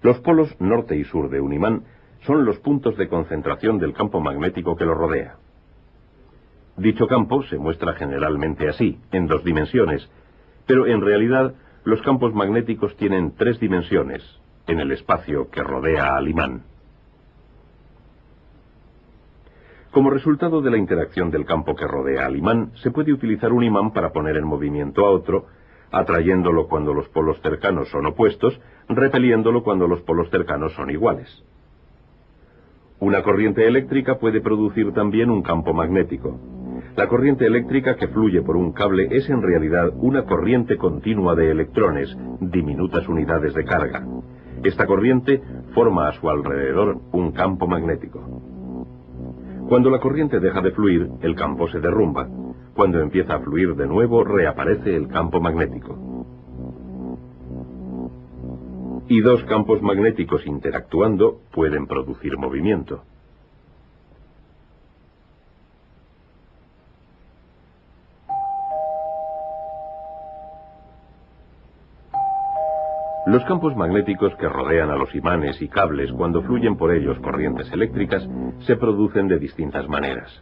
Los polos norte y sur de un imán son los puntos de concentración del campo magnético que lo rodea. Dicho campo se muestra generalmente así, en 2 dimensiones, pero en realidad los campos magnéticos tienen 3 dimensiones, en el espacio que rodea al imán. Como resultado de la interacción del campo que rodea al imán, se puede utilizar un imán para poner en movimiento a otro, atrayéndolo cuando los polos cercanos son opuestos, repeliéndolo cuando los polos cercanos son iguales. Una corriente eléctrica puede producir también un campo magnético. La corriente eléctrica que fluye por un cable es en realidad una corriente continua de electrones, diminutas unidades de carga. Esta corriente forma a su alrededor un campo magnético. Cuando la corriente deja de fluir, el campo se derrumba. Cuando empieza a fluir de nuevo, reaparece el campo magnético. Y 2 campos magnéticos interactuando pueden producir movimiento. Los campos magnéticos que rodean a los imanes y cables cuando fluyen por ellos corrientes eléctricas se producen de distintas maneras.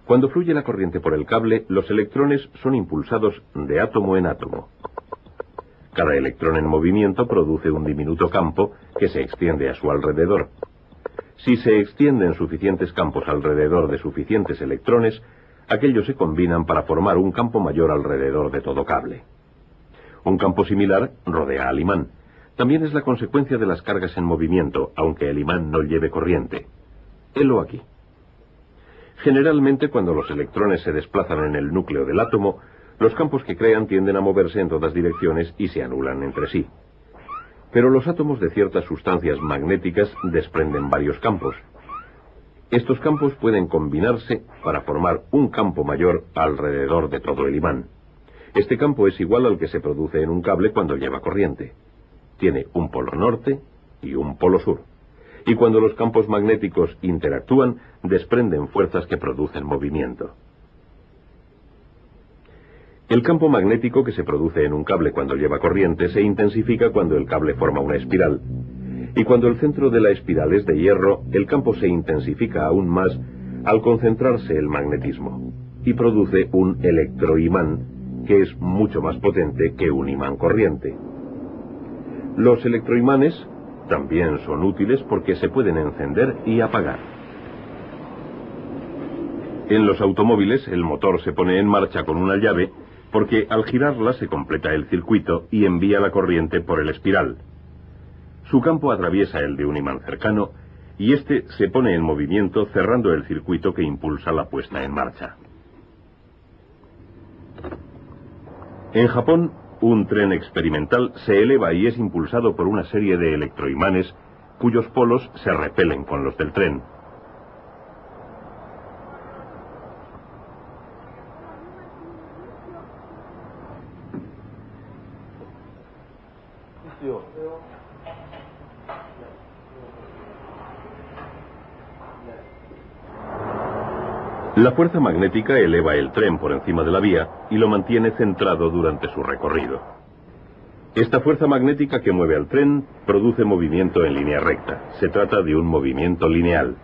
Cuando fluye la corriente por el cable, los electrones son impulsados de átomo en átomo. Cada electrón en movimiento produce un diminuto campo que se extiende a su alrededor. Si se extienden suficientes campos alrededor de suficientes electrones, aquellos se combinan para formar un campo mayor alrededor de todo cable. Un campo similar rodea al imán. También es la consecuencia de las cargas en movimiento, aunque el imán no lleve corriente. Helo aquí. Generalmente, cuando los electrones se desplazan en el núcleo del átomo, los campos que crean tienden a moverse en todas direcciones y se anulan entre sí. Pero los átomos de ciertas sustancias magnéticas desprenden varios campos. Estos campos pueden combinarse para formar un campo mayor alrededor de todo el imán. Este campo es igual al que se produce en un cable cuando lleva corriente. Tiene un polo norte y un polo sur. Y cuando los campos magnéticos interactúan, desprenden fuerzas que producen movimiento. El campo magnético que se produce en un cable cuando lleva corriente se intensifica cuando el cable forma una espiral. Y cuando el centro de la espiral es de hierro, el campo se intensifica aún más al concentrarse el magnetismo y produce un electroimán que es mucho más potente que un imán corriente. Los electroimanes también son útiles porque se pueden encender y apagar. En los automóviles el motor se pone en marcha con una llave porque al girarla se completa el circuito y envía la corriente por el espiral. Su campo atraviesa el de un imán cercano y este se pone en movimiento cerrando el circuito que impulsa la puesta en marcha. En Japón, un tren experimental se eleva y es impulsado por una serie de electroimanes cuyos polos se repelen con los del tren. La fuerza magnética eleva el tren por encima de la vía y lo mantiene centrado durante su recorrido. Esta fuerza magnética que mueve al tren produce movimiento en línea recta. Se trata de un movimiento lineal.